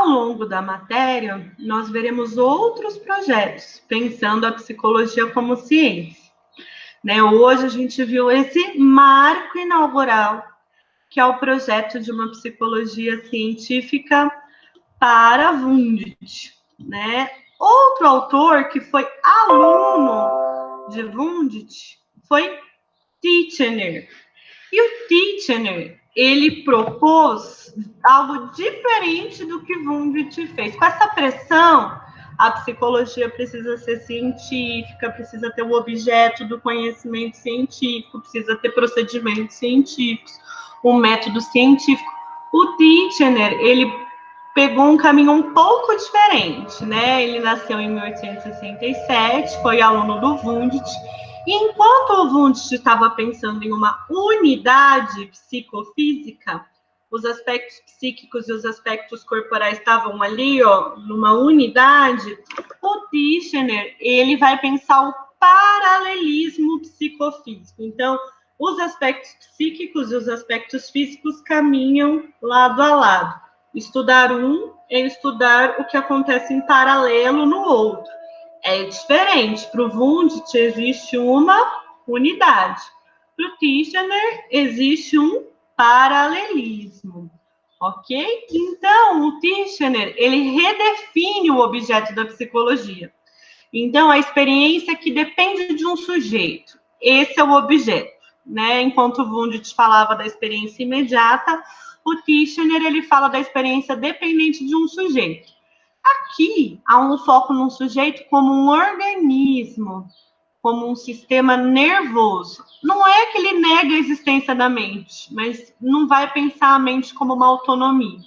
ao longo da matéria, nós veremos outros projetos, pensando a psicologia como ciência. Né? Hoje a gente viu esse marco inaugural, que é o projeto de uma psicologia científica para Wundt. Né? Outro autor que foi aluno de Wundt foi Titchener. E o Titchener, ele propôs algo diferente do que Wundt fez. Com essa pressão, a psicologia precisa ser científica, precisa ter o objeto do conhecimento científico, precisa ter procedimentos científicos, um método científico. O Titchener, ele pegou um caminho um pouco diferente, né? Ele nasceu em 1867, foi aluno do Wundt, e enquanto o Wundt estava pensando em uma unidade psicofísica, os aspectos psíquicos e os aspectos corporais estavam ali, ó, numa unidade, o Titchener, ele vai pensar o paralelismo psicofísico. Então, os aspectos psíquicos e os aspectos físicos caminham lado a lado. Estudar um é estudar o que acontece em paralelo no outro. É diferente. Para o Wundt existe uma unidade. Para o Titchener existe um paralelismo. Ok? Então, o Titchener, ele redefine o objeto da psicologia. Então, a experiência que depende de um sujeito. Esse é o objeto. Né? Enquanto o Wundt falava da experiência imediata, o Titchener, ele fala da experiência dependente de um sujeito. Aqui há um foco num sujeito como um organismo, como um sistema nervoso. Não é que ele nega a existência da mente, mas não vai pensar a mente como uma autonomia.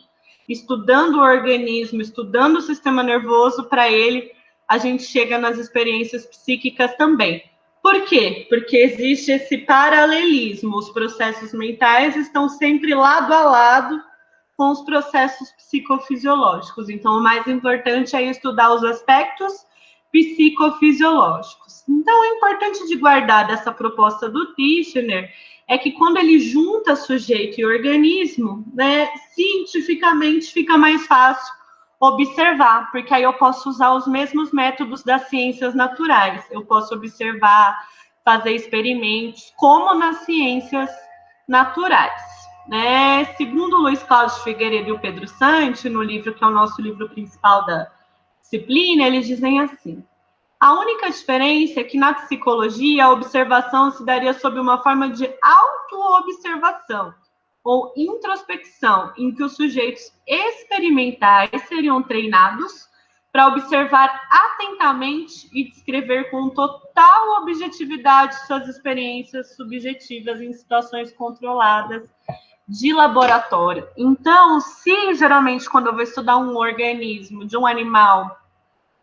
Estudando o organismo, estudando o sistema nervoso, para ele, a gente chega nas experiências psíquicas também. Por quê? Porque existe esse paralelismo. Os processos mentais estão sempre lado a lado com os processos psicofisiológicos. Então, o mais importante é estudar os aspectos psicofisiológicos. Então, é importante de guardar dessa proposta do Titchener é que quando ele junta sujeito e organismo, né, cientificamente fica mais fácil observar, porque aí eu posso usar os mesmos métodos das ciências naturais. Eu posso observar, fazer experimentos, como nas ciências naturais. Né? Segundo Luiz Cláudio Figueiredo e o Pedro Santi, no livro que é o nosso livro principal da disciplina, eles dizem assim: a única diferença é que na psicologia a observação se daria sob uma forma de autoobservação ou introspecção, em que os sujeitos experimentais seriam treinados para observar atentamente e descrever com total objetividade suas experiências subjetivas em situações controladas de laboratório. Então, se geralmente quando eu vou estudar um organismo de um animal,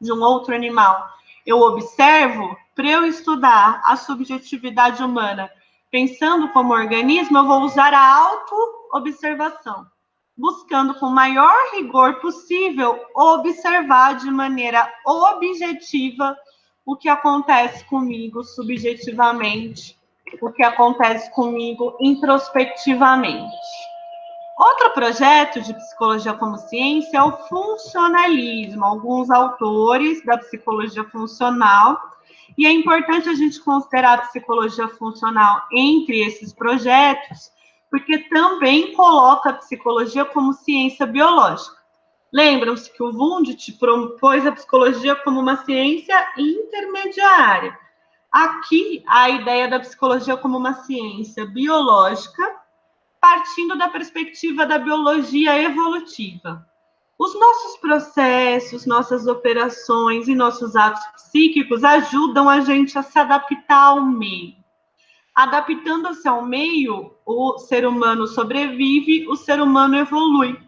de um outro animal, eu observo, para eu estudar a subjetividade humana pensando como organismo, eu vou usar a auto-observação, buscando com o maior rigor possível observar de maneira objetiva o que acontece comigo subjetivamente, o que acontece comigo introspectivamente. Outro projeto de psicologia como ciência é o funcionalismo. Alguns autores da psicologia funcional, e é importante a gente considerar a psicologia funcional entre esses projetos, porque também coloca a psicologia como ciência biológica. Lembram-se que o Wundt propôs a psicologia como uma ciência intermediária. Aqui, a ideia da psicologia como uma ciência biológica, partindo da perspectiva da biologia evolutiva. Os nossos processos, nossas operações e nossos atos psíquicos ajudam a gente a se adaptar ao meio. Adaptando-se ao meio, o ser humano sobrevive, o ser humano evolui.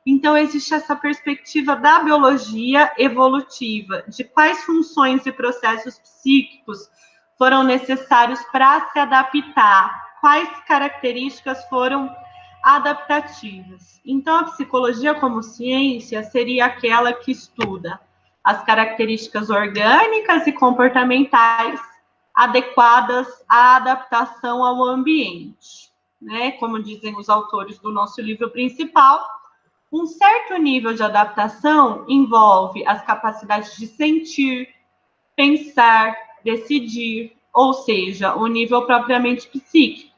Então, existe essa perspectiva da biologia evolutiva, de quais funções e processos psíquicos foram necessários para se adaptar, quais características foram adaptativas. Então, a psicologia como ciência seria aquela que estuda as características orgânicas e comportamentais adequadas à adaptação ao ambiente. Né? Como dizem os autores do nosso livro principal, Um certo nível de adaptação envolve as capacidades de sentir, pensar, decidir, ou seja, o nível propriamente psíquico.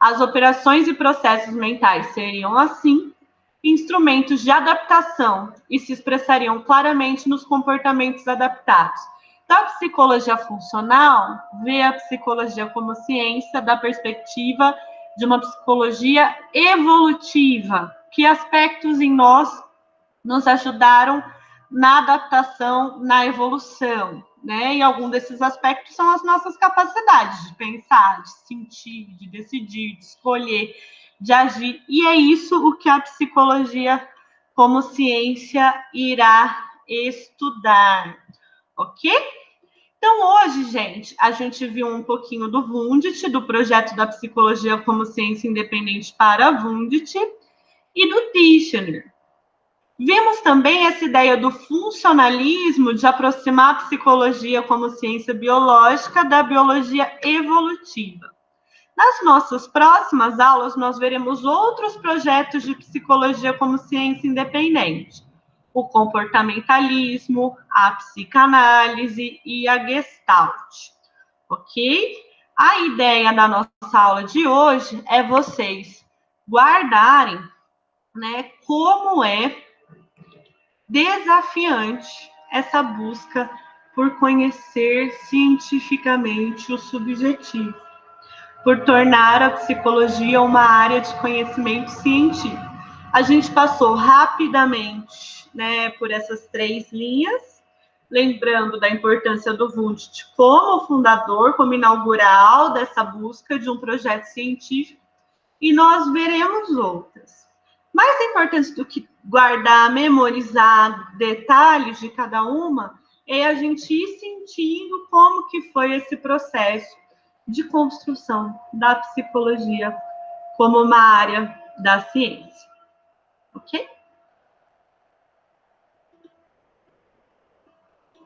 As operações e processos mentais seriam, assim, instrumentos de adaptação e se expressariam claramente nos comportamentos adaptados. Então, a psicologia funcional vê a psicologia como ciência da perspectiva de uma psicologia evolutiva. Que aspectos em nós nos ajudaram na adaptação, na evolução, né? E algum desses aspectos são as nossas capacidades de pensar, de sentir, de decidir, de escolher, de agir. E é isso o que a psicologia, como ciência, irá estudar, ok? Então, hoje, gente, a gente viu um pouquinho do Wundt, do projeto da psicologia como ciência independente para Wundt, e do Titchener. Vimos também essa ideia do funcionalismo de aproximar a psicologia como ciência biológica da biologia evolutiva. Nas nossas próximas aulas, nós veremos outros projetos de psicologia como ciência independente. O comportamentalismo, a psicanálise e a Gestalt. Ok? A ideia da nossa aula de hoje é vocês guardarem, né, como é desafiante essa busca por conhecer cientificamente o subjetivo, por tornar a psicologia uma área de conhecimento científico. A gente passou rapidamente, né, por essas 3 linhas, lembrando da importância do Wundt como fundador, como inaugural dessa busca de um projeto científico, e nós veremos outras. Mais importante do que guardar, memorizar detalhes de cada uma, é a gente ir sentindo como que foi esse processo de construção da psicologia como uma área da ciência. Ok?